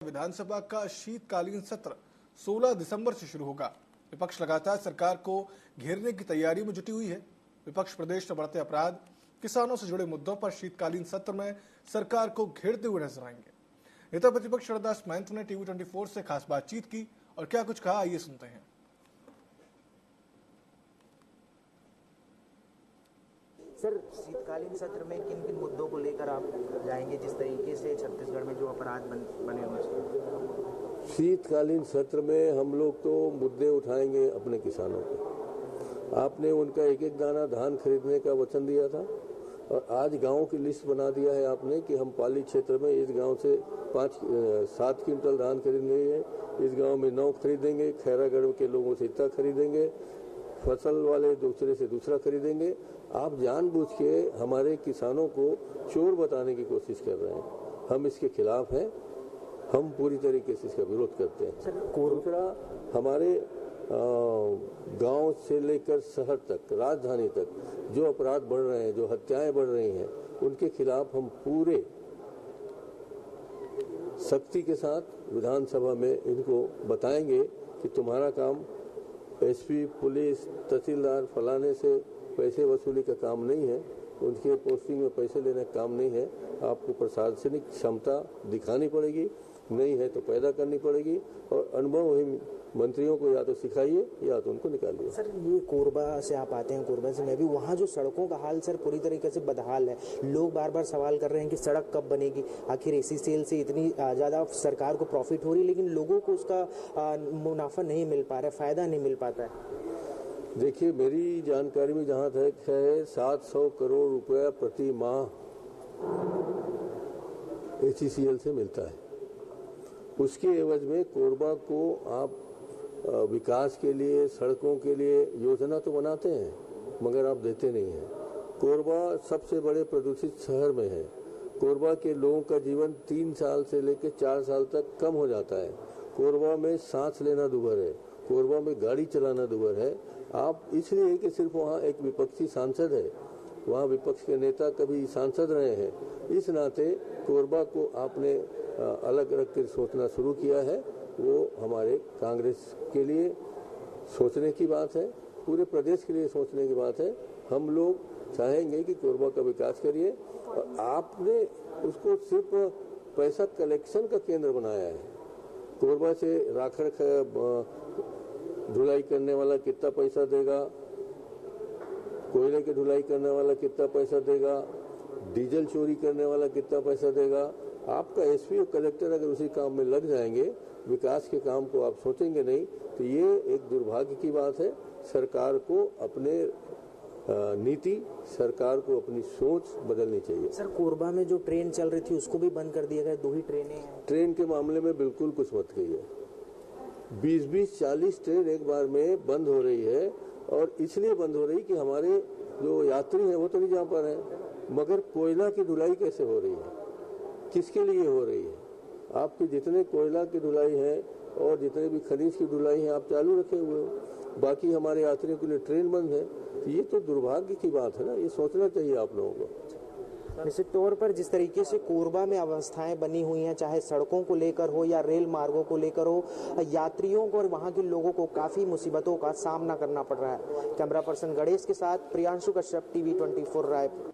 विधानसभा का शीतकालीन सत्र 16 दिसंबर से शुरू होगा। विपक्ष लगातार सरकार को घेरने की तैयारी में जुटी हुई है। विपक्ष प्रदेश में बढ़ते अपराध, किसानों से जुड़े मुद्दों पर शीतकालीन सत्र में सरकार को घेरते हुए नजर आएंगे। नेता प्रतिपक्ष शरदास महंत ने टीवी 24 से खास बातचीत की और क्या कुछ कहा, आइए सुनते हैं। सर, शीतकालीन सत्र में किन किन मुद्दों को लेकर आप जाएंगे, जिस तरीके से छत्तीसगढ़ में जो अपराध बने हुए हैं? शीतकालीन सत्र में हम लोग तो मुद्दे उठाएंगे अपने किसानों के। आपने उनका एक एक दाना धान खरीदने का वचन दिया था और आज गांव की लिस्ट बना दिया है आपने कि हम पाली क्षेत्र में इस गांव से 7 क्विंटल धान खरीदेंगे, इस गांव में 9 खरीदेंगे, खैरागढ़ के लोगों से इतना खरीदेंगे, फसल वाले दूसरे से दूसरा खरीदेंगे। आप जानबूझ के हमारे किसानों को चोर बताने की कोशिश कर रहे हैं। हम इसके खिलाफ हैं, हम पूरी तरीके से इसका विरोध करते हैं। दूसरा, हमारे गांव से लेकर शहर तक, राजधानी तक जो अपराध बढ़ रहे हैं, जो हत्याएं बढ़ रही हैं, उनके खिलाफ हम पूरे सख्ती के साथ विधानसभा में इनको बताएंगे कि तुम्हारा काम एसपी, पुलिस, तहसीलदार फलाने से पैसे वसूली का काम नहीं है, उनके पोस्टिंग में पैसे लेने का काम नहीं है। आपको प्रशासनिक क्षमता दिखानी पड़ेगी, नहीं है तो पैदा करनी पड़ेगी और अनुभवहीन मंत्रियों को या तो सिखाइए या तो उनको निकालिए। सर, ये कोरबा से आप आते हैं, कोरबा से मैं भी, वहाँ जो सड़कों का हाल सर पूरी तरीके से बदहाल है। लोग बार बार सवाल कर रहे हैं कि सड़क कब बनेगी। आखिर एसी सेल से इतनी ज़्यादा सरकार को प्रॉफिट हो रही है, लेकिन लोगों को उसका मुनाफा नहीं मिल पा रहा है, फायदा नहीं मिल पाता है। देखिए, मेरी जानकारी में जहाँ तक है 700 करोड़ रुपया प्रति माह HECL से मिलता है। उसके एवज में कोरबा को आप विकास के लिए, सड़कों के लिए योजना तो बनाते हैं, मगर आप देते नहीं हैं। कोरबा सबसे बड़े प्रदूषित शहर में है। कोरबा के लोगों का जीवन 3 साल से लेकर 4 साल तक कम हो जाता है। कोरबा में सांस लेना दुभर है, कोरबा में गाड़ी चलाना दुभर है। आप इसलिए कि सिर्फ वहाँ एक विपक्षी सांसद है, वहाँ विपक्ष के नेता कभी सांसद रहे हैं, इस नाते कोरबा को आपने अलग रख कर सोचना शुरू किया है। वो हमारे कांग्रेस के लिए सोचने की बात है, पूरे प्रदेश के लिए सोचने की बात है। हम लोग चाहेंगे कि कोरबा का विकास करिए और आपने उसको सिर्फ पैसा कलेक्शन का केंद्र बनाया है। कोरबा से राखड़ ढुलाई करने वाला कितना पैसा देगा, कोयले की ढुलाई करने वाला कितना पैसा देगा, डीजल चोरी करने वाला कितना पैसा देगा। आपका एसपी और कलेक्टर अगर उसी काम में लग जाएंगे, विकास के काम को आप सोचेंगे नहीं, तो ये एक दुर्भाग्य की बात है। सरकार को अपने नीति, सरकार को अपनी सोच बदलनी चाहिए। सर, कोरबा में जो ट्रेन चल रही थी उसको भी बंद कर दिया गया, 2 ही ट्रेनें हैं। ट्रेन के मामले में बिल्कुल कुछ मत कहिए। 20-40 ट्रेन एक बार में बंद हो रही है और इसलिए बंद हो रही कि हमारे जो यात्री हैं वो तो नहीं जा पा रहे हैं। मगर कोयला की ढुलाई कैसे हो रही है, किसके लिए हो रही है? आपके जितने कोयला की ढुलाई है और जितने भी खनिज की ढुलाई है आप चालू रखे हुए हो, बाकी हमारे यात्रियों के लिए ट्रेन बंद है। तो ये तो दुर्भाग्य की बात है ना, ये सोचना चाहिए आप लोगों को। निश्चित तौर पर जिस तरीके से कोरबा में अवस्थाएं बनी हुई हैं, चाहे सड़कों को लेकर हो या रेल मार्गों को लेकर हो, यात्रियों को और वहां के लोगों को काफी मुसीबतों का सामना करना पड़ रहा है। कैमरा पर्सन गणेश के साथ प्रियांशु कश्यप, टीवी 24 रायपुर।